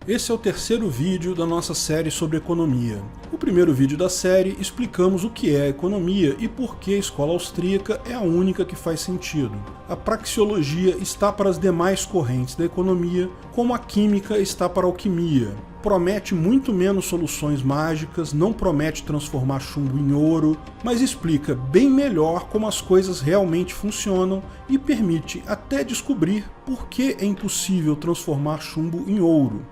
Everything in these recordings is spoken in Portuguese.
Esse é o terceiro vídeo da nossa série sobre economia. No primeiro vídeo da série, explicamos o que é economia e por que a escola austríaca é a única que faz sentido. A praxeologia está para as demais correntes da economia, como a química está para a alquimia. Promete muito menos soluções mágicas, não promete transformar chumbo em ouro, mas explica bem melhor como as coisas realmente funcionam e permite até descobrir por que é impossível transformar chumbo em ouro.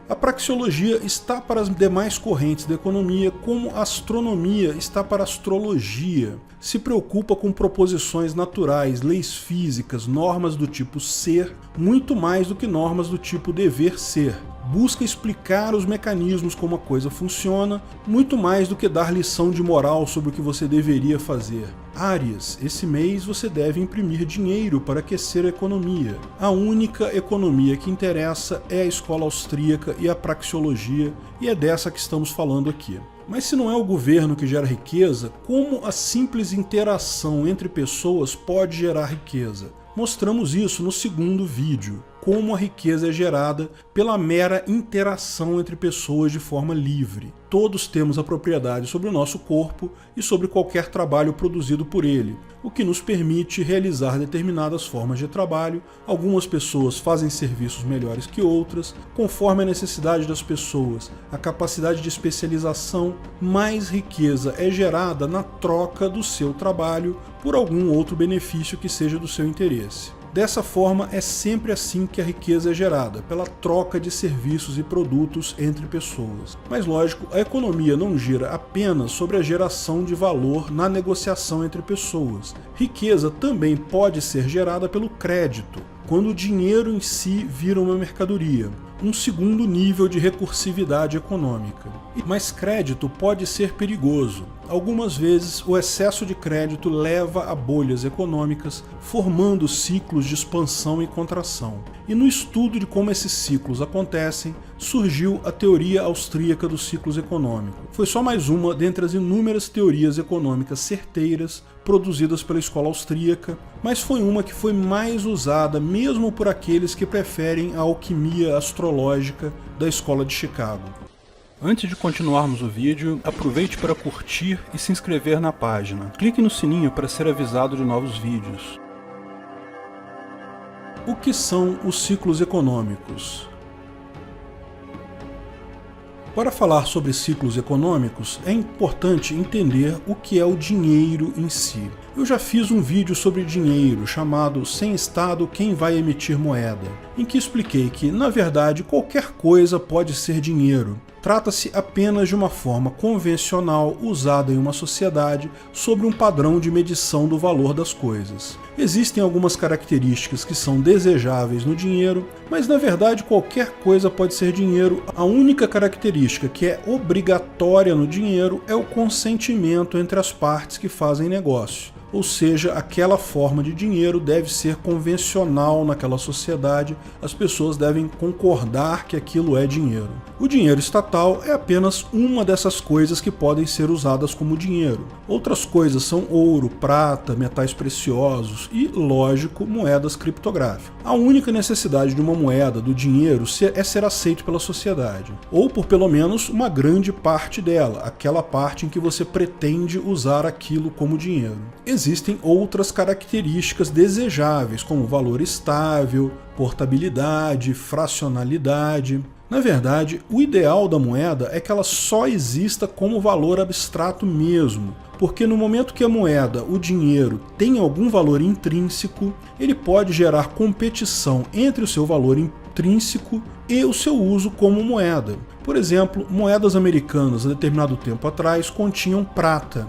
A praxeologia está para as demais correntes da economia, como a astronomia está para a astrologia. Se preocupa com proposições naturais, leis físicas, normas do tipo ser, muito mais do que normas do tipo dever ser. Busca explicar os mecanismos como a coisa funciona, muito mais do que dar lição de moral sobre o que você deveria fazer. Áries, esse mês você deve imprimir dinheiro para aquecer a economia. A única economia que interessa é a escola austríaca e a praxeologia, e é dessa que estamos falando aqui. Mas se não é o governo que gera riqueza, como a simples interação entre pessoas pode gerar riqueza? Mostramos isso no segundo vídeo, como a riqueza é gerada pela mera interação entre pessoas de forma livre. Todos temos a propriedade sobre o nosso corpo e sobre qualquer trabalho produzido por ele, o que nos permite realizar determinadas formas de trabalho. Algumas pessoas fazem serviços melhores que outras, conforme a necessidade das pessoas, a capacidade de especialização. Mais riqueza é gerada na troca do seu trabalho por algum outro benefício que seja do seu interesse. Dessa forma, é sempre assim que a riqueza é gerada, pela troca de serviços e produtos entre pessoas. Mas lógico, a economia não gira apenas sobre a geração de valor na negociação entre pessoas. Riqueza também pode ser gerada pelo crédito, quando o dinheiro em si vira uma mercadoria. Um segundo nível de recursividade econômica. Mas crédito pode ser perigoso. Algumas vezes o excesso de crédito leva a bolhas econômicas, formando ciclos de expansão e contração. E no estudo de como esses ciclos acontecem, surgiu a teoria austríaca dos ciclos econômicos. Foi só mais uma dentre as inúmeras teorias econômicas certeiras produzidas pela escola austríaca, mas foi uma que foi mais usada mesmo por aqueles que preferem a alquimia astrológica da escola de Chicago. Antes de continuarmos o vídeo, aproveite para curtir e se inscrever na página. Clique no sininho para ser avisado de novos vídeos. O que são os ciclos econômicos? Para falar sobre ciclos econômicos, é importante entender o que é o dinheiro em si. Eu já fiz um vídeo sobre dinheiro chamado Sem Estado, Quem Vai Emitir Moeda, em que expliquei que, na verdade, qualquer coisa pode ser dinheiro. Trata-se apenas de uma forma convencional usada em uma sociedade sobre um padrão de medição do valor das coisas. Existem algumas características que são desejáveis no dinheiro, mas na verdade qualquer coisa pode ser dinheiro. A única característica que é obrigatória no dinheiro é o consentimento entre as partes que fazem negócio. Ou seja, aquela forma de dinheiro deve ser convencional naquela sociedade, as pessoas devem concordar que aquilo é dinheiro. O dinheiro estatal é apenas uma dessas coisas que podem ser usadas como dinheiro. Outras coisas são ouro, prata, metais preciosos e, lógico, moedas criptográficas. A única necessidade de uma moeda, do dinheiro, é ser aceito pela sociedade, ou por pelo menos uma grande parte dela, aquela parte em que você pretende usar aquilo como dinheiro. Existem outras características desejáveis, como valor estável, portabilidade, fracionalidade. Na verdade, o ideal da moeda é que ela só exista como valor abstrato mesmo, porque no momento que a moeda, o dinheiro, tem algum valor intrínseco, ele pode gerar competição entre o seu valor intrínseco e o seu uso como moeda. Por exemplo, moedas americanas, há determinado tempo atrás, continham prata,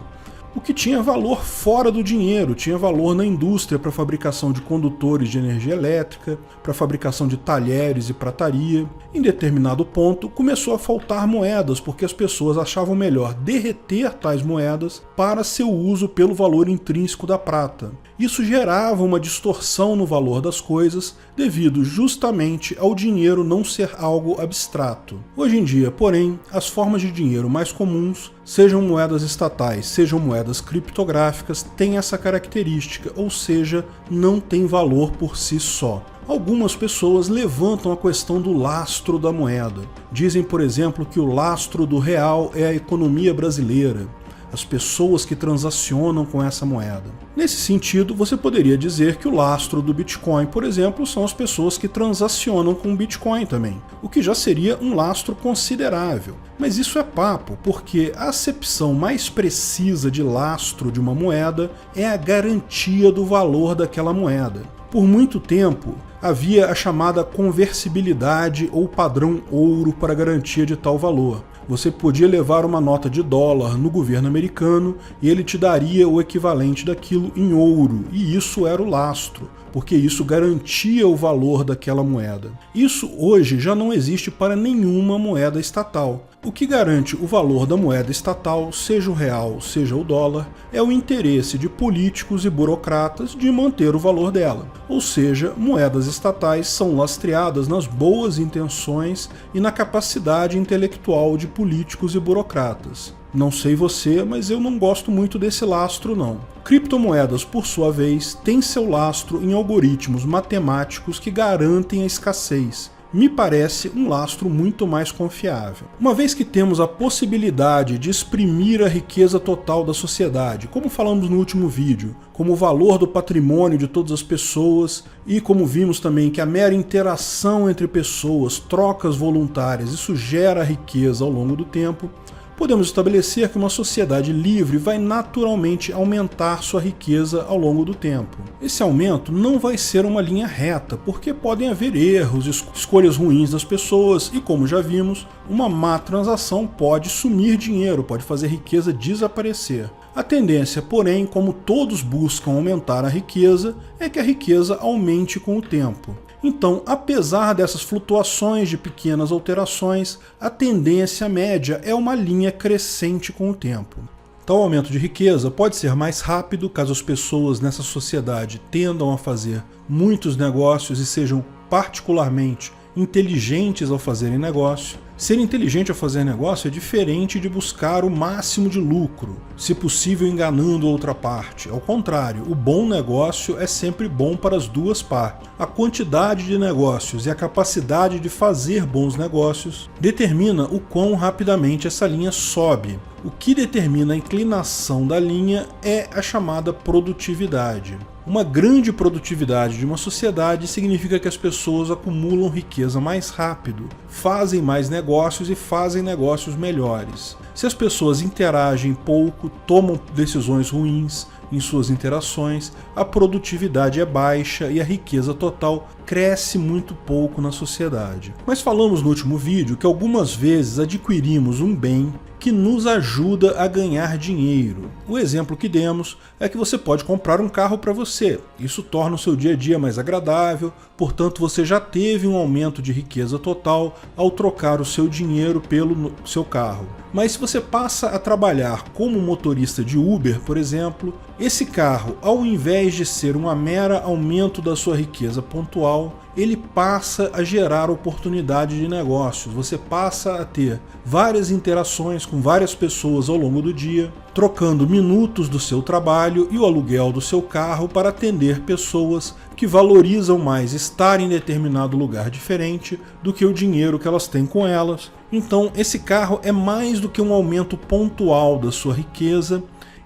o que tinha valor fora do dinheiro, tinha valor na indústria para fabricação de condutores de energia elétrica, para fabricação de talheres e prataria. Em determinado ponto, começou a faltar moedas, porque as pessoas achavam melhor derreter tais moedas para seu uso pelo valor intrínseco da prata. Isso gerava uma distorção no valor das coisas, devido justamente ao dinheiro não ser algo abstrato. Hoje em dia, porém, as formas de dinheiro mais comuns, sejam moedas estatais, sejam moedas criptográficas, têm essa característica, ou seja, não tem valor por si só. Algumas pessoas levantam a questão do lastro da moeda. Dizem, por exemplo, que o lastro do real é a economia brasileira, as pessoas que transacionam com essa moeda. Nesse sentido, você poderia dizer que o lastro do Bitcoin, por exemplo, são as pessoas que transacionam com o Bitcoin também, o que já seria um lastro considerável. Mas isso é papo, porque a acepção mais precisa de lastro de uma moeda é a garantia do valor daquela moeda. Por muito tempo, havia a chamada conversibilidade ou padrão ouro para garantia de tal valor. Você podia levar uma nota de dólar no governo americano e ele te daria o equivalente daquilo em ouro, e isso era o lastro, porque isso garantia o valor daquela moeda. Isso hoje já não existe para nenhuma moeda estatal. O que garante o valor da moeda estatal, seja o real, seja o dólar, é o interesse de políticos e burocratas de manter o valor dela. Ou seja, moedas estatais são lastreadas nas boas intenções e na capacidade intelectual de políticos e burocratas. Não sei você, mas eu não gosto muito desse lastro não. Criptomoedas, por sua vez, têm seu lastro em algoritmos matemáticos que garantem a escassez. Me parece um lastro muito mais confiável. Uma vez que temos a possibilidade de exprimir a riqueza total da sociedade, como falamos no último vídeo, como o valor do patrimônio de todas as pessoas, e como vimos também que a mera interação entre pessoas, trocas voluntárias, isso gera riqueza ao longo do tempo, podemos estabelecer que uma sociedade livre vai naturalmente aumentar sua riqueza ao longo do tempo. Esse aumento não vai ser uma linha reta, porque podem haver erros, escolhas ruins das pessoas e, como já vimos, uma má transação pode sumir dinheiro, pode fazer riqueza desaparecer. A tendência, porém, como todos buscam aumentar a riqueza, é que a riqueza aumente com o tempo. Então, apesar dessas flutuações de pequenas alterações, a tendência média é uma linha crescente com o tempo. Tal aumento de riqueza pode ser mais rápido caso as pessoas nessa sociedade tendam a fazer muitos negócios e sejam particularmente inteligentes ao fazerem negócio. Ser inteligente ao fazer negócio é diferente de buscar o máximo de lucro, se possível enganando outra parte. Ao contrário, o bom negócio é sempre bom para as duas partes. A quantidade de negócios e a capacidade de fazer bons negócios determina o quão rapidamente essa linha sobe. O que determina a inclinação da linha é a chamada produtividade. Uma grande produtividade de uma sociedade significa que as pessoas acumulam riqueza mais rápido, fazem mais negócios e fazem negócios melhores. Se as pessoas interagem pouco, tomam decisões ruins em suas interações, a produtividade é baixa e a riqueza total cresce muito pouco na sociedade. Mas falamos no último vídeo que algumas vezes adquirimos um bem que nos ajuda a ganhar dinheiro. O exemplo que demos é que você pode comprar um carro para você. Isso torna o seu dia a dia mais agradável, portanto você já teve um aumento de riqueza total ao trocar o seu dinheiro pelo seu carro. Mas se você passa a trabalhar como motorista de Uber, por exemplo, esse carro, ao invés de ser um mero aumento da sua riqueza pontual, ele passa a gerar oportunidade de negócios. Você passa a ter várias interações com várias pessoas ao longo do dia, trocando minutos do seu trabalho e o aluguel do seu carro para atender pessoas que valorizam mais estar em determinado lugar diferente do que o dinheiro que elas têm com elas. Então, esse carro é mais do que um aumento pontual da sua riqueza,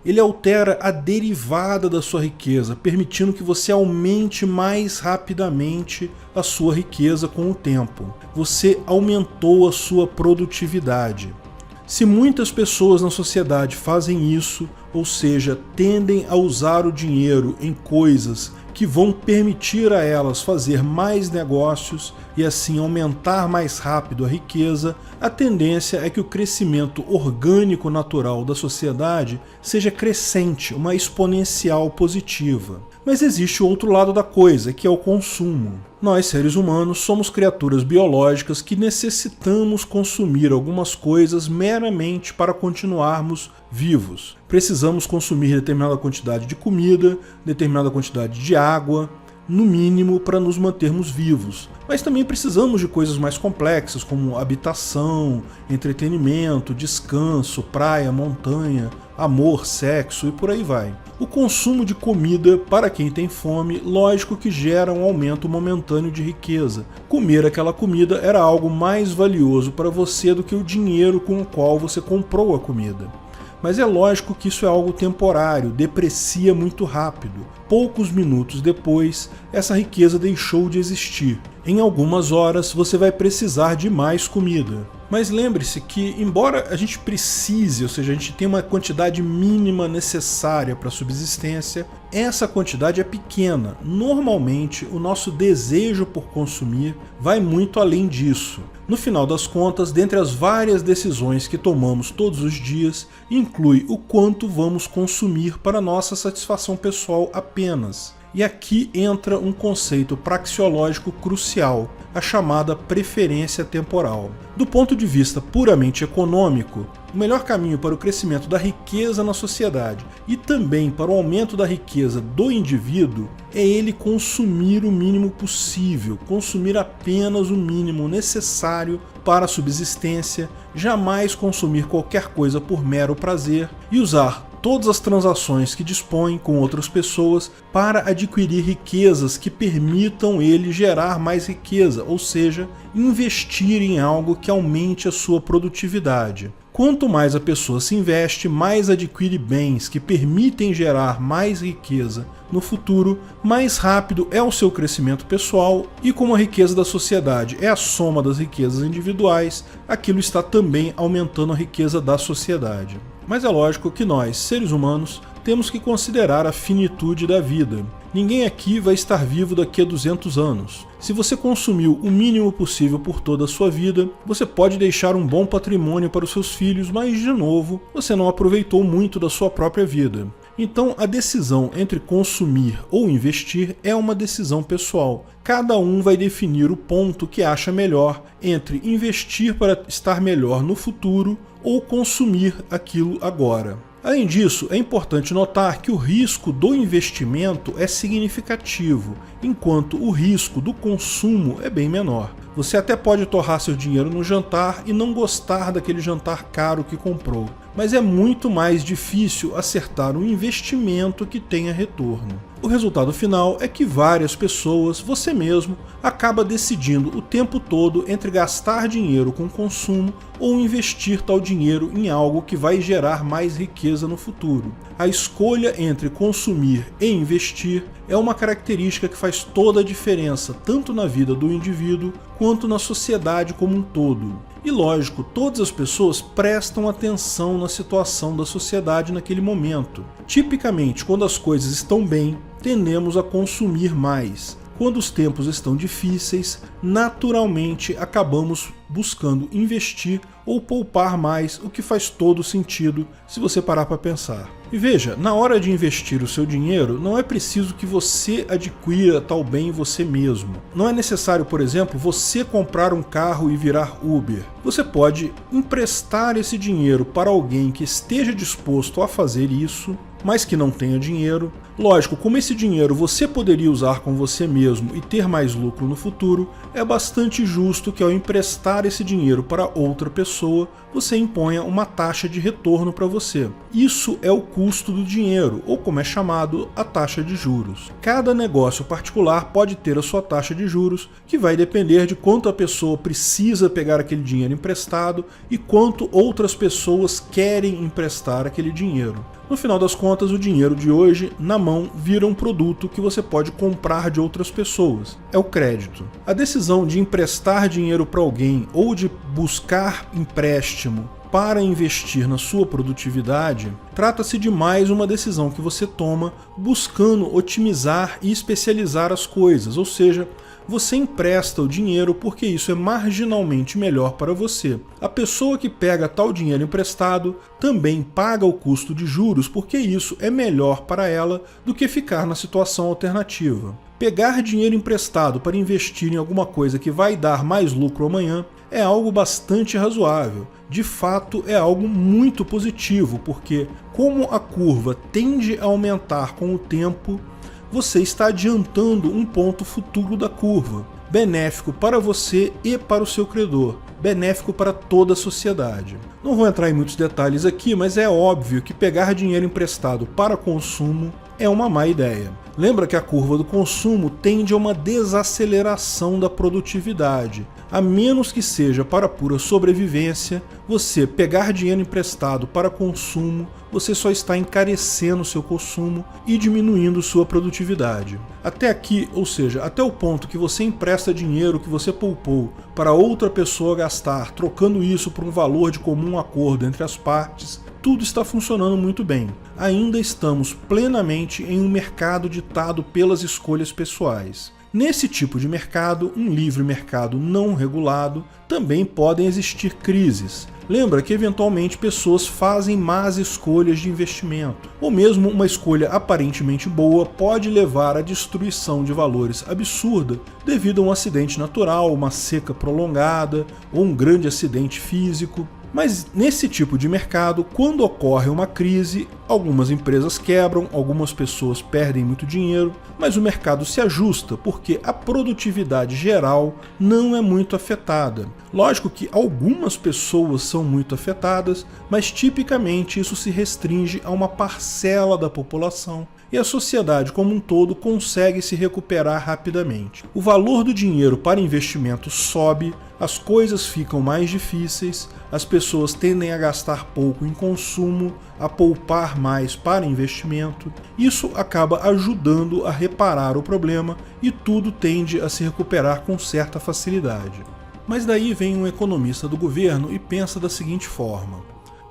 ele altera a derivada da sua riqueza, permitindo que você aumente mais rapidamente a sua riqueza com o tempo. Você aumentou a sua produtividade. Se muitas pessoas na sociedade fazem isso, ou seja, tendem a usar o dinheiro em coisas que vão permitir a elas fazer mais negócios e assim aumentar mais rápido a riqueza, a tendência é que o crescimento orgânico natural da sociedade seja crescente, uma exponencial positiva. Mas existe o outro lado da coisa, que é o consumo. Nós, seres humanos, somos criaturas biológicas que necessitamos consumir algumas coisas meramente para continuarmos vivos. Precisamos consumir determinada quantidade de comida, determinada quantidade de água, no mínimo para nos mantermos vivos. Mas também precisamos de coisas mais complexas, como habitação, entretenimento, descanso, praia, montanha, amor, sexo e por aí vai. O consumo de comida, para quem tem fome, lógico que gera um aumento momentâneo de riqueza. Comer aquela comida era algo mais valioso para você do que o dinheiro com o qual você comprou a comida. Mas é lógico que isso é algo temporário, deprecia muito rápido. Poucos minutos depois, essa riqueza deixou de existir. Em algumas horas, você vai precisar de mais comida. Mas lembre-se que, embora a gente precise, ou seja, a gente tenha uma quantidade mínima necessária para a subsistência, essa quantidade é pequena. Normalmente, o nosso desejo por consumir vai muito além disso. No final das contas, dentre as várias decisões que tomamos todos os dias, inclui o quanto vamos consumir para nossa satisfação pessoal apenas. E aqui entra um conceito praxeológico crucial, a chamada preferência temporal. Do ponto de vista puramente econômico, o melhor caminho para o crescimento da riqueza na sociedade e também para o aumento da riqueza do indivíduo é ele consumir o mínimo possível, consumir apenas o mínimo necessário para a subsistência, jamais consumir qualquer coisa por mero prazer e usar todas as transações que dispõe com outras pessoas para adquirir riquezas que permitam ele gerar mais riqueza, ou seja, investir em algo que aumente a sua produtividade. Quanto mais a pessoa se investe, mais adquire bens que permitem gerar mais riqueza no futuro, mais rápido é o seu crescimento pessoal e como a riqueza da sociedade é a soma das riquezas individuais, aquilo está também aumentando a riqueza da sociedade. Mas é lógico que nós, seres humanos, temos que considerar a finitude da vida. Ninguém aqui vai estar vivo daqui a 200 anos. Se você consumiu o mínimo possível por toda a sua vida, você pode deixar um bom patrimônio para os seus filhos, mas, de novo, você não aproveitou muito da sua própria vida. Então, a decisão entre consumir ou investir é uma decisão pessoal. Cada um vai definir o ponto que acha melhor entre investir para estar melhor no futuro ou consumir aquilo agora. Além disso, é importante notar que o risco do investimento é significativo, enquanto o risco do consumo é bem menor. Você até pode torrar seu dinheiro no jantar e não gostar daquele jantar caro que comprou, mas é muito mais difícil acertar um investimento que tenha retorno. O resultado final é que várias pessoas, você mesmo, acaba decidindo o tempo todo entre gastar dinheiro com consumo ou investir tal dinheiro em algo que vai gerar mais riqueza no futuro. A escolha entre consumir e investir é uma característica que faz toda a diferença, tanto na vida do indivíduo quanto na sociedade como um todo. E lógico, todas as pessoas prestam atenção na situação da sociedade naquele momento. Tipicamente, quando as coisas estão bem, tendemos a consumir mais. Quando os tempos estão difíceis, naturalmente acabamos buscando investir ou poupar mais, o que faz todo sentido se você parar para pensar. E veja, na hora de investir o seu dinheiro, não é preciso que você adquira tal bem você mesmo. Não é necessário, por exemplo, você comprar um carro e virar Uber. Você pode emprestar esse dinheiro para alguém que esteja disposto a fazer isso, mas que não tenha dinheiro. Lógico, como esse dinheiro você poderia usar com você mesmo e ter mais lucro no futuro, é bastante justo que ao emprestar esse dinheiro para outra pessoa, você imponha uma taxa de retorno para você. Isso é o custo do dinheiro, ou como é chamado, a taxa de juros. Cada negócio particular pode ter a sua taxa de juros, que vai depender de quanto a pessoa precisa pegar aquele dinheiro emprestado e quanto outras pessoas querem emprestar aquele dinheiro. No final das contas, o dinheiro de hoje, na mão, vira um produto que você pode comprar de outras pessoas. É o crédito. A decisão de emprestar dinheiro para alguém ou de buscar empréstimo para investir na sua produtividade, trata-se de mais uma decisão que você toma buscando otimizar e especializar as coisas, ou seja, você empresta o dinheiro porque isso é marginalmente melhor para você. A pessoa que pega tal dinheiro emprestado também paga o custo de juros porque isso é melhor para ela do que ficar na situação alternativa. Pegar dinheiro emprestado para investir em alguma coisa que vai dar mais lucro amanhã é algo bastante razoável. De fato, é algo muito positivo, porque como a curva tende a aumentar com o tempo, você está adiantando um ponto futuro da curva, benéfico para você e para o seu credor, benéfico para toda a sociedade. Não vou entrar em muitos detalhes aqui, mas é óbvio que pegar dinheiro emprestado para consumo é uma má ideia. Lembra que a curva do consumo tende a uma desaceleração da produtividade. A menos que seja para pura sobrevivência, você pegar dinheiro emprestado para consumo, você só está encarecendo seu consumo e diminuindo sua produtividade. Até aqui, ou seja, até o ponto que você empresta dinheiro que você poupou para outra pessoa gastar, trocando isso por um valor de comum acordo entre as partes, tudo está funcionando muito bem. Ainda estamos plenamente em um mercado ditado pelas escolhas pessoais. Nesse tipo de mercado, um livre mercado não regulado, também podem existir crises. Lembra que eventualmente pessoas fazem más escolhas de investimento, ou mesmo uma escolha aparentemente boa pode levar à destruição de valores absurda devido a um acidente natural, uma seca prolongada ou um grande acidente físico. Mas nesse tipo de mercado, quando ocorre uma crise, algumas empresas quebram, algumas pessoas perdem muito dinheiro, mas o mercado se ajusta porque a produtividade geral não é muito afetada. Lógico que algumas pessoas são muito afetadas, mas tipicamente isso se restringe a uma parcela da população. E a sociedade como um todo consegue se recuperar rapidamente. O valor do dinheiro para investimento sobe, as coisas ficam mais difíceis, as pessoas tendem a gastar pouco em consumo, a poupar mais para investimento. Isso acaba ajudando a reparar o problema e tudo tende a se recuperar com certa facilidade. Mas daí vem um economista do governo e pensa da seguinte forma: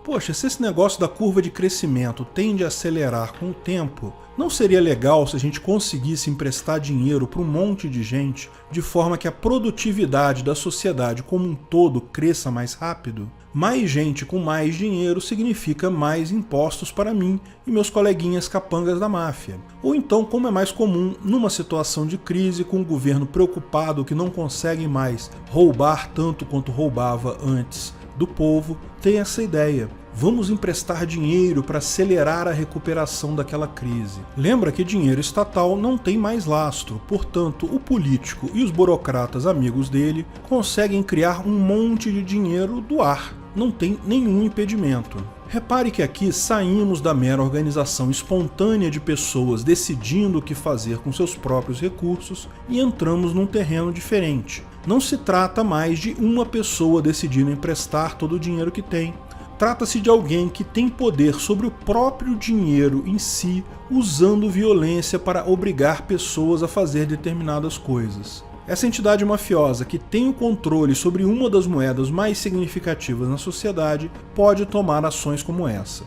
poxa, se esse negócio da curva de crescimento tende a acelerar com o tempo, não seria legal se a gente conseguisse emprestar dinheiro para um monte de gente de forma que a produtividade da sociedade como um todo cresça mais rápido? Mais gente com mais dinheiro significa mais impostos para mim e meus coleguinhas capangas da máfia. Ou então, como é mais comum, numa situação de crise com o governo preocupado que não consegue mais roubar tanto quanto roubava antes do povo, tem essa ideia. Vamos emprestar dinheiro para acelerar a recuperação daquela crise. Lembra que dinheiro estatal não tem mais lastro, portanto, o político e os burocratas amigos dele conseguem criar um monte de dinheiro do ar. Não tem nenhum impedimento. Repare que aqui saímos da mera organização espontânea de pessoas decidindo o que fazer com seus próprios recursos e entramos num terreno diferente. Não se trata mais de uma pessoa decidindo emprestar todo o dinheiro que tem. Trata-se de alguém que tem poder sobre o próprio dinheiro em si, usando violência para obrigar pessoas a fazer determinadas coisas. Essa entidade mafiosa que tem o controle sobre uma das moedas mais significativas na sociedade pode tomar ações como essa.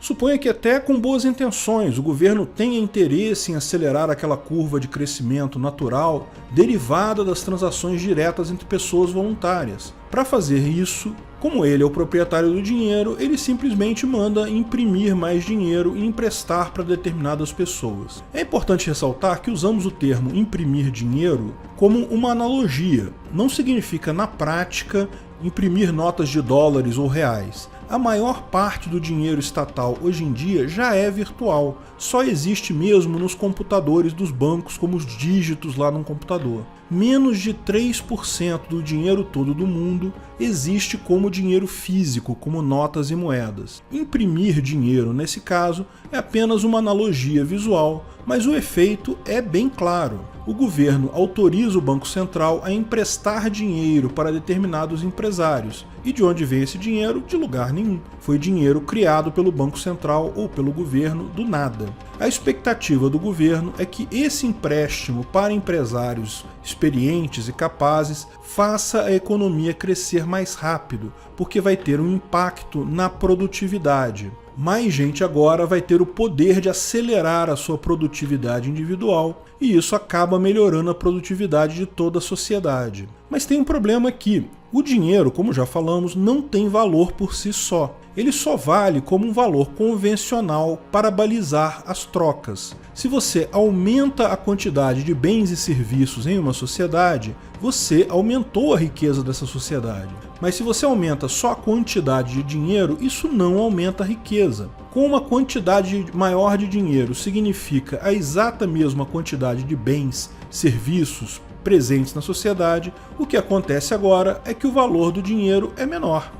Suponha que até com boas intenções o governo tenha interesse em acelerar aquela curva de crescimento natural derivada das transações diretas entre pessoas voluntárias. Para fazer isso, como ele é o proprietário do dinheiro, ele simplesmente manda imprimir mais dinheiro e emprestar para determinadas pessoas. É importante ressaltar que usamos o termo imprimir dinheiro como uma analogia. Não significa, na prática, imprimir notas de dólares ou reais. A maior parte do dinheiro estatal hoje em dia já é virtual, só existe mesmo nos computadores dos bancos como os dígitos lá num computador. Menos de 3% do dinheiro todo do mundo existe como dinheiro físico, como notas e moedas. Imprimir dinheiro, nesse caso, é apenas uma analogia visual, mas o efeito é bem claro. O governo autoriza o Banco Central a emprestar dinheiro para determinados empresários. E de onde vem esse dinheiro? De lugar nenhum. Foi dinheiro criado pelo Banco Central ou pelo governo do nada. A expectativa do governo é que esse empréstimo para empresários experientes e capazes faça a economia crescer mais rápido, porque vai ter um impacto na produtividade. Mais gente agora vai ter o poder de acelerar a sua produtividade individual e isso acaba melhorando a produtividade de toda a sociedade. Mas tem um problema aqui. O dinheiro, como já falamos, não tem valor por si só. Ele só vale como um valor convencional para balizar as trocas. Se você aumenta a quantidade de bens e serviços em uma sociedade, você aumentou a riqueza dessa sociedade. Mas se você aumenta só a quantidade de dinheiro, isso não aumenta a riqueza. Com uma quantidade maior de dinheiro significa a exata mesma quantidade de bens, serviços presentes na sociedade, o que acontece agora é que o valor do dinheiro é menor.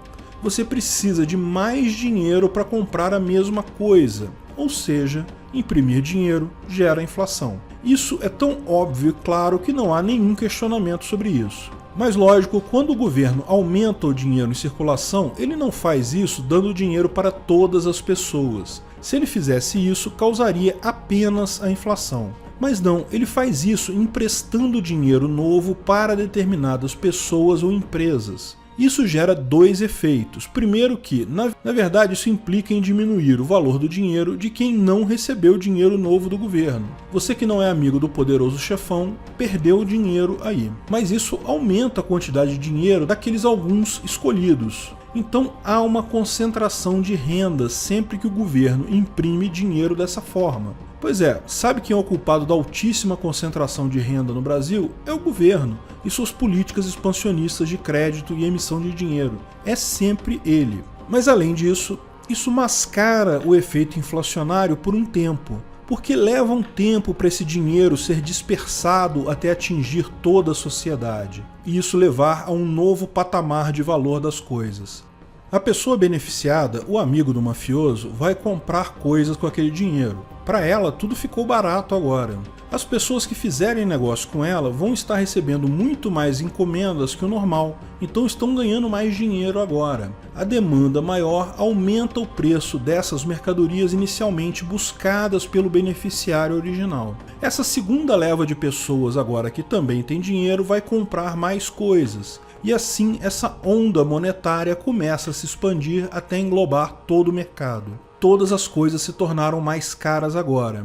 Você precisa de mais dinheiro para comprar a mesma coisa, ou seja, imprimir dinheiro gera inflação. Isso é tão óbvio e claro que não há nenhum questionamento sobre isso. Mas lógico, quando o governo aumenta o dinheiro em circulação, ele não faz isso dando dinheiro para todas as pessoas. Se ele fizesse isso, causaria apenas a inflação. Mas não, ele faz isso emprestando dinheiro novo para determinadas pessoas ou empresas. Isso gera dois efeitos. Primeiro que, na verdade, isso implica em diminuir o valor do dinheiro de quem não recebeu dinheiro novo do governo. Você que não é amigo do poderoso chefão, perdeu o dinheiro aí. Mas isso aumenta a quantidade de dinheiro daqueles alguns escolhidos. Então há uma concentração de renda sempre que o governo imprime dinheiro dessa forma. Pois é, sabe quem é o culpado da altíssima concentração de renda no Brasil? É o governo e suas políticas expansionistas de crédito e emissão de dinheiro. É sempre ele. Mas além disso, isso mascara o efeito inflacionário por um tempo, porque leva um tempo para esse dinheiro ser dispersado até atingir toda a sociedade, e isso levar a um novo patamar de valor das coisas. A pessoa beneficiada, o amigo do mafioso, vai comprar coisas com aquele dinheiro. Para ela, tudo ficou barato agora. As pessoas que fizerem negócio com ela vão estar recebendo muito mais encomendas que o normal, então estão ganhando mais dinheiro agora. A demanda maior aumenta o preço dessas mercadorias inicialmente buscadas pelo beneficiário original. Essa segunda leva de pessoas agora que também tem dinheiro vai comprar mais coisas. E assim essa onda monetária começa a se expandir até englobar todo o mercado. Todas as coisas se tornaram mais caras agora.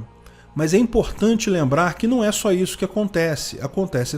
Mas é importante lembrar que não é só isso que acontece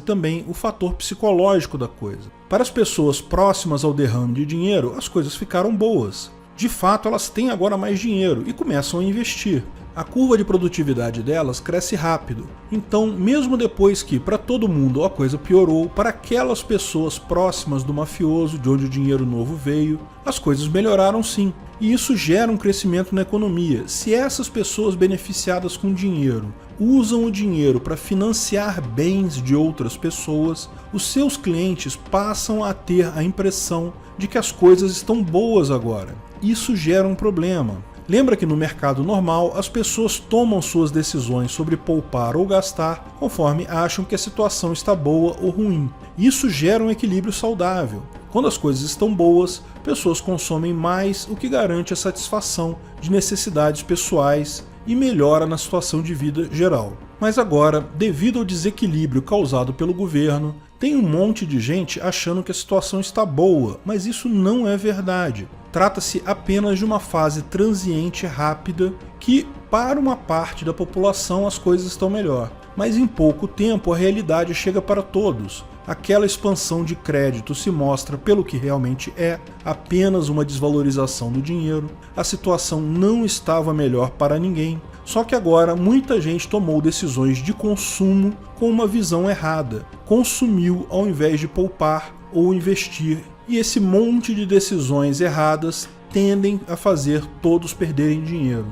também o fator psicológico da coisa. Para as pessoas próximas ao derrame de dinheiro, as coisas ficaram boas. De fato, elas têm agora mais dinheiro e começam a investir. A curva de produtividade delas cresce rápido. Então, mesmo depois que para todo mundo a coisa piorou, para aquelas pessoas próximas do mafioso, de onde o dinheiro novo veio, as coisas melhoraram sim. E isso gera um crescimento na economia. Se essas pessoas beneficiadas com dinheiro usam o dinheiro para financiar bens de outras pessoas, os seus clientes passam a ter a impressão de que as coisas estão boas agora. Isso gera um problema. Lembra que no mercado normal as pessoas tomam suas decisões sobre poupar ou gastar conforme acham que a situação está boa ou ruim. Isso gera um equilíbrio saudável. Quando as coisas estão boas, pessoas consomem mais, o que garante a satisfação de necessidades pessoais e melhora na situação de vida geral. Mas agora, devido ao desequilíbrio causado pelo governo, tem um monte de gente achando que a situação está boa, mas isso não é verdade. Trata-se apenas de uma fase transiente rápida que, para uma parte da população, as coisas estão melhor. Mas em pouco tempo a realidade chega para todos. Aquela expansão de crédito se mostra pelo que realmente é, apenas uma desvalorização do dinheiro. A situação não estava melhor para ninguém. Só que agora muita gente tomou decisões de consumo com uma visão errada. Consumiu ao invés de poupar ou investir. E esse monte de decisões erradas tendem a fazer todos perderem dinheiro.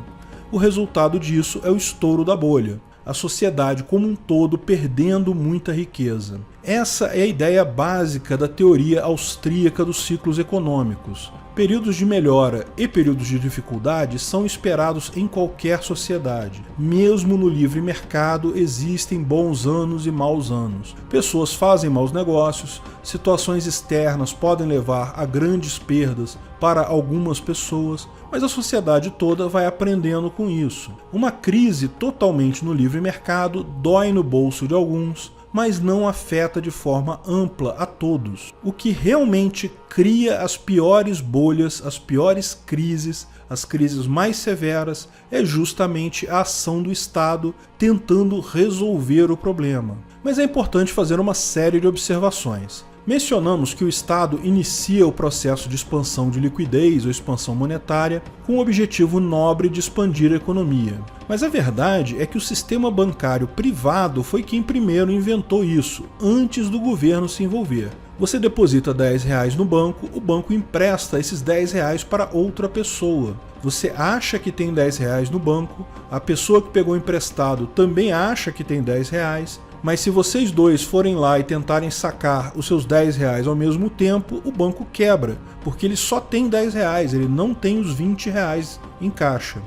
O resultado disso é o estouro da bolha. A sociedade como um todo perdendo muita riqueza. Essa é a ideia básica da teoria austríaca dos ciclos econômicos. Períodos de melhora e períodos de dificuldade são esperados em qualquer sociedade. Mesmo no livre mercado existem bons anos e maus anos. Pessoas fazem maus negócios, situações externas podem levar a grandes perdas para algumas pessoas, mas a sociedade toda vai aprendendo com isso. Uma crise totalmente no livre mercado dói no bolso de alguns, mas não afeta de forma ampla a todos. O que realmente cria as piores bolhas, as piores crises, as crises mais severas, é justamente a ação do Estado tentando resolver o problema. Mas é importante fazer uma série de observações. Mencionamos que o Estado inicia o processo de expansão de liquidez ou expansão monetária com o objetivo nobre de expandir a economia. Mas a verdade é que o sistema bancário privado foi quem primeiro inventou isso, antes do governo se envolver. Você deposita R$10 no banco, o banco empresta esses R$10 para outra pessoa. Você acha que tem R$10 no banco, a pessoa que pegou emprestado também acha que tem R$10, mas se vocês dois forem lá e tentarem sacar os seus R$10 ao mesmo tempo, o banco quebra, porque ele só tem R$10, ele não tem os R$20 em caixa.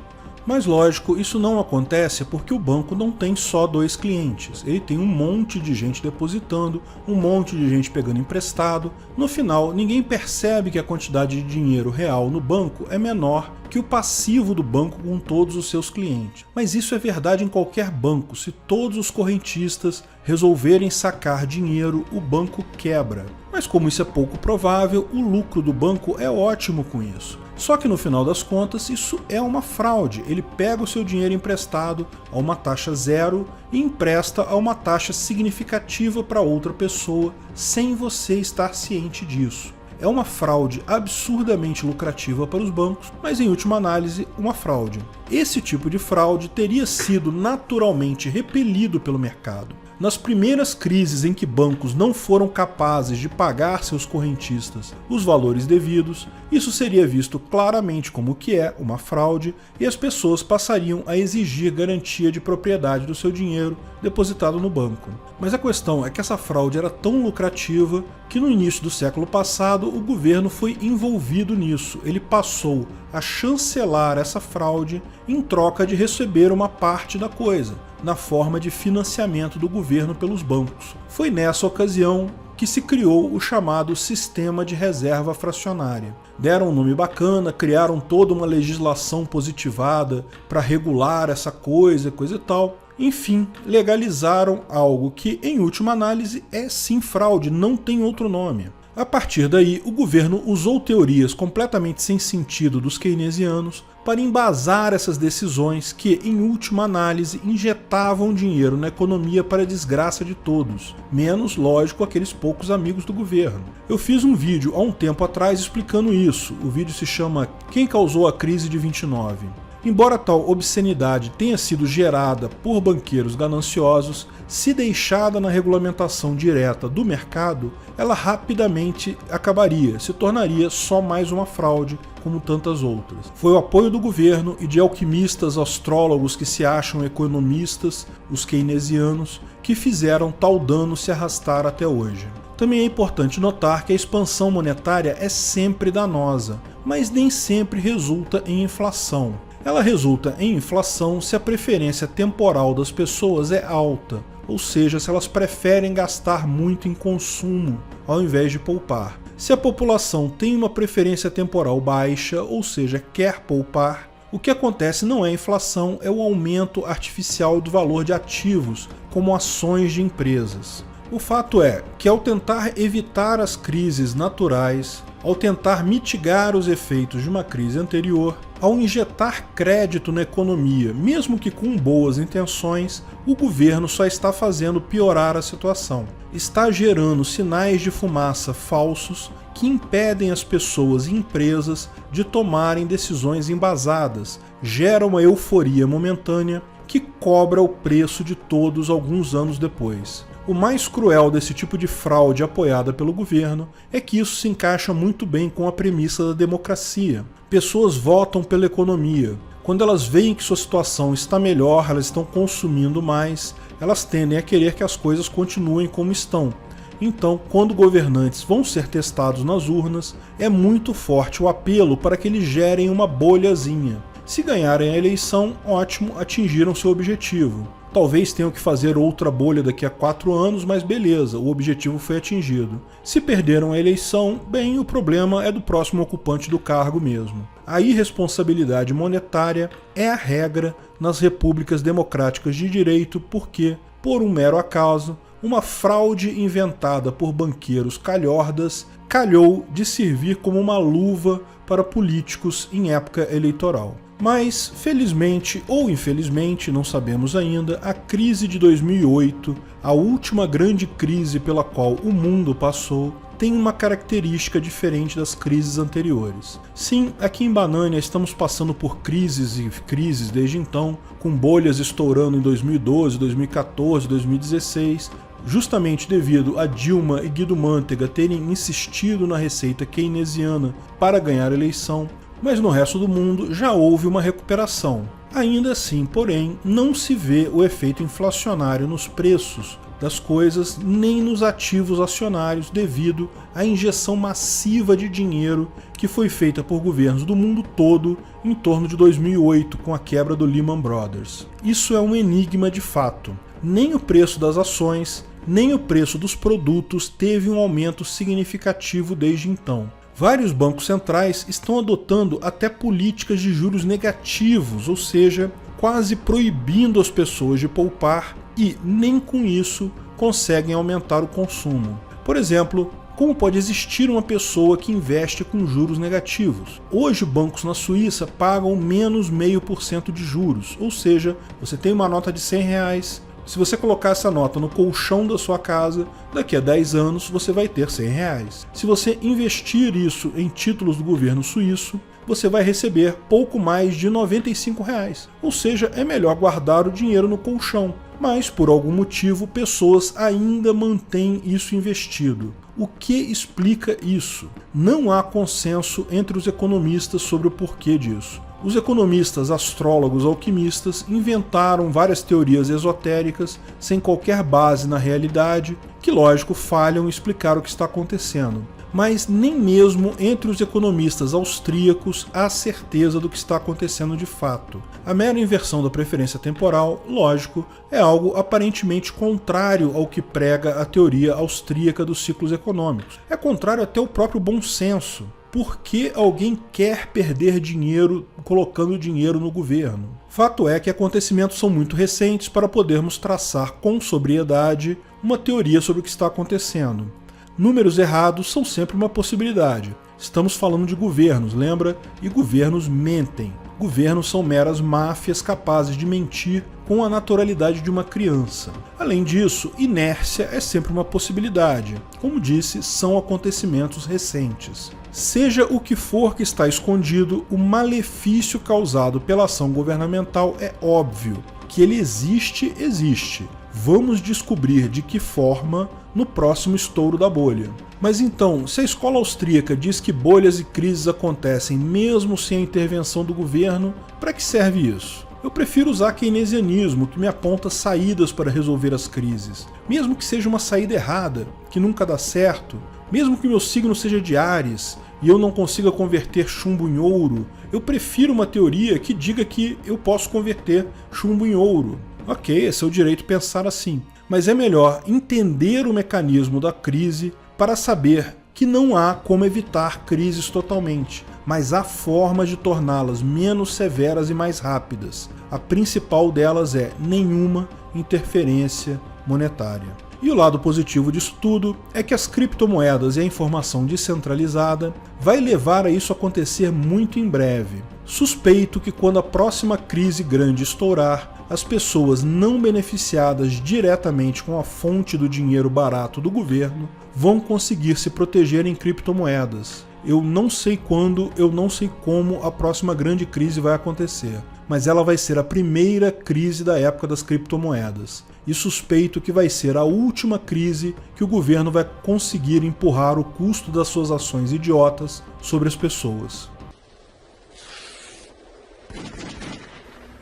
Mas lógico, isso não acontece porque o banco não tem só 2 clientes, ele tem um monte de gente depositando, um monte de gente pegando emprestado. No final, ninguém percebe que a quantidade de dinheiro real no banco é menor que o passivo do banco com todos os seus clientes. Mas isso é verdade em qualquer banco. Se todos os correntistas resolverem sacar dinheiro, o banco quebra. Mas como isso é pouco provável, o lucro do banco é ótimo com isso. Só que no final das contas, isso é uma fraude. Ele pega o seu dinheiro emprestado a uma taxa zero e empresta a uma taxa significativa para outra pessoa, sem você estar ciente disso. É uma fraude absurdamente lucrativa para os bancos, mas em última análise, uma fraude. Esse tipo de fraude teria sido naturalmente repelido pelo mercado. Nas primeiras crises em que bancos não foram capazes de pagar seus correntistas os valores devidos, isso seria visto claramente como o que é uma fraude e as pessoas passariam a exigir garantia de propriedade do seu dinheiro depositado no banco. Mas a questão é que essa fraude era tão lucrativa que no início do século passado o governo foi envolvido nisso. Ele passou a chancelar essa fraude em troca de receber uma parte da coisa, na forma de financiamento do governo pelos bancos. Foi nessa ocasião que se criou o chamado Sistema de Reserva Fracionária. Deram um nome bacana, criaram toda uma legislação positivada para regular essa coisa e tal. Enfim, legalizaram algo que, em última análise, é sim fraude, não tem outro nome. A partir daí, o governo usou teorias completamente sem sentido dos keynesianos para embasar essas decisões que, em última análise, injetavam dinheiro na economia para a desgraça de todos, menos, lógico, aqueles poucos amigos do governo. Eu fiz um vídeo há um tempo atrás explicando isso. O vídeo se chama Quem Causou a Crise de 29. Embora tal obscenidade tenha sido gerada por banqueiros gananciosos, se deixada na regulamentação direta do mercado, ela rapidamente acabaria, se tornaria só mais uma fraude, como tantas outras. Foi o apoio do governo e de alquimistas astrólogos que se acham economistas, os keynesianos, que fizeram tal dano se arrastar até hoje. Também é importante notar que a expansão monetária é sempre danosa, mas nem sempre resulta em inflação. Ela resulta em inflação se a preferência temporal das pessoas é alta, ou seja, se elas preferem gastar muito em consumo ao invés de poupar. Se a população tem uma preferência temporal baixa, ou seja, quer poupar, o que acontece não é a inflação, é o aumento artificial do valor de ativos, como ações de empresas. O fato é que ao tentar evitar as crises naturais, ao tentar mitigar os efeitos de uma crise anterior, ao injetar crédito na economia, mesmo que com boas intenções, o governo só está fazendo piorar a situação. Está gerando sinais de fumaça falsos que impedem as pessoas e empresas de tomarem decisões embasadas, gera uma euforia momentânea que cobra o preço de todos alguns anos depois. O mais cruel desse tipo de fraude apoiada pelo governo é que isso se encaixa muito bem com a premissa da democracia. Pessoas votam pela economia. Quando elas veem que sua situação está melhor, elas estão consumindo mais, elas tendem a querer que as coisas continuem como estão. Então, quando governantes vão ser testados nas urnas, é muito forte o apelo para que eles gerem uma bolhazinha. Se ganharem a eleição, ótimo, atingiram seu objetivo. Talvez tenham que fazer outra bolha daqui a 4 anos, mas beleza, o objetivo foi atingido. Se perderam a eleição, bem, o problema é do próximo ocupante do cargo mesmo. A irresponsabilidade monetária é a regra nas repúblicas democráticas de direito porque, por um mero acaso, uma fraude inventada por banqueiros calhordas calhou de servir como uma luva para políticos em época eleitoral. Mas, felizmente ou infelizmente, não sabemos ainda, a crise de 2008, a última grande crise pela qual o mundo passou, tem uma característica diferente das crises anteriores. Sim, aqui em Banânia estamos passando por crises e crises desde então, com bolhas estourando em 2012, 2014, 2016. justamente devido a Dilma e Guido Mantega terem insistido na receita keynesiana para ganhar a eleição, mas no resto do mundo já houve uma recuperação. Ainda assim, porém, não se vê o efeito inflacionário nos preços das coisas nem nos ativos acionários devido à injeção massiva de dinheiro que foi feita por governos do mundo todo em torno de 2008 com a quebra do Lehman Brothers. Isso é um enigma de fato. Nem o preço das ações, nem o preço dos produtos teve um aumento significativo desde então. Vários bancos centrais estão adotando até políticas de juros negativos, ou seja, quase proibindo as pessoas de poupar e, nem com isso, conseguem aumentar o consumo. Por exemplo, como pode existir uma pessoa que investe com juros negativos? Hoje, bancos na Suíça pagam menos 0,5% de juros, ou seja, você tem uma nota de R$100, se você colocar essa nota no colchão da sua casa, daqui a 10 anos você vai ter R$100. Se você investir isso em títulos do governo suíço, você vai receber pouco mais de R$95. Ou seja, é melhor guardar o dinheiro no colchão. Mas, por algum motivo, pessoas ainda mantêm isso investido. O que explica isso? Não há consenso entre os economistas sobre o porquê disso. Os economistas, astrólogos, alquimistas inventaram várias teorias esotéricas sem qualquer base na realidade, que, lógico, falham em explicar o que está acontecendo. Mas nem mesmo entre os economistas austríacos há certeza do que está acontecendo de fato. A mera inversão da preferência temporal, lógico, é algo aparentemente contrário ao que prega a teoria austríaca dos ciclos econômicos. É contrário até ao próprio bom senso. Por que alguém quer perder dinheiro colocando dinheiro no governo? Fato é que acontecimentos são muito recentes para podermos traçar com sobriedade uma teoria sobre o que está acontecendo. Números errados são sempre uma possibilidade. Estamos falando de governos, lembra? E governos mentem. Governos são meras máfias capazes de mentir com a naturalidade de uma criança. Além disso, inércia é sempre uma possibilidade. Como disse, são acontecimentos recentes. Seja o que for que está escondido, o malefício causado pela ação governamental é óbvio. Que ele existe, existe. Vamos descobrir de que forma no próximo estouro da bolha. Mas então, se a escola austríaca diz que bolhas e crises acontecem mesmo sem a intervenção do governo, para que serve isso? Eu prefiro usar keynesianismo, que me aponta saídas para resolver as crises. Mesmo que seja uma saída errada, que nunca dá certo, mesmo que meu signo seja de Áries e eu não consiga converter chumbo em ouro, eu prefiro uma teoria que diga que eu posso converter chumbo em ouro. Ok, é seu direito pensar assim, mas é melhor entender o mecanismo da crise para saber que não há como evitar crises totalmente, mas há formas de torná-las menos severas e mais rápidas. A principal delas é nenhuma interferência monetária. E o lado positivo disso tudo é que as criptomoedas e a informação descentralizada vai levar a isso acontecer muito em breve. Suspeito que quando a próxima crise grande estourar, as pessoas não beneficiadas diretamente com a fonte do dinheiro barato do governo vão conseguir se proteger em criptomoedas. Eu não sei quando, eu não sei como a próxima grande crise vai acontecer, mas ela vai ser a primeira crise da época das criptomoedas. E suspeito que vai ser a última crise que o governo vai conseguir empurrar o custo das suas ações idiotas sobre as pessoas.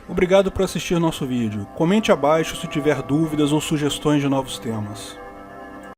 Obrigado por assistir nosso vídeo. Comente abaixo se tiver dúvidas ou sugestões de novos temas.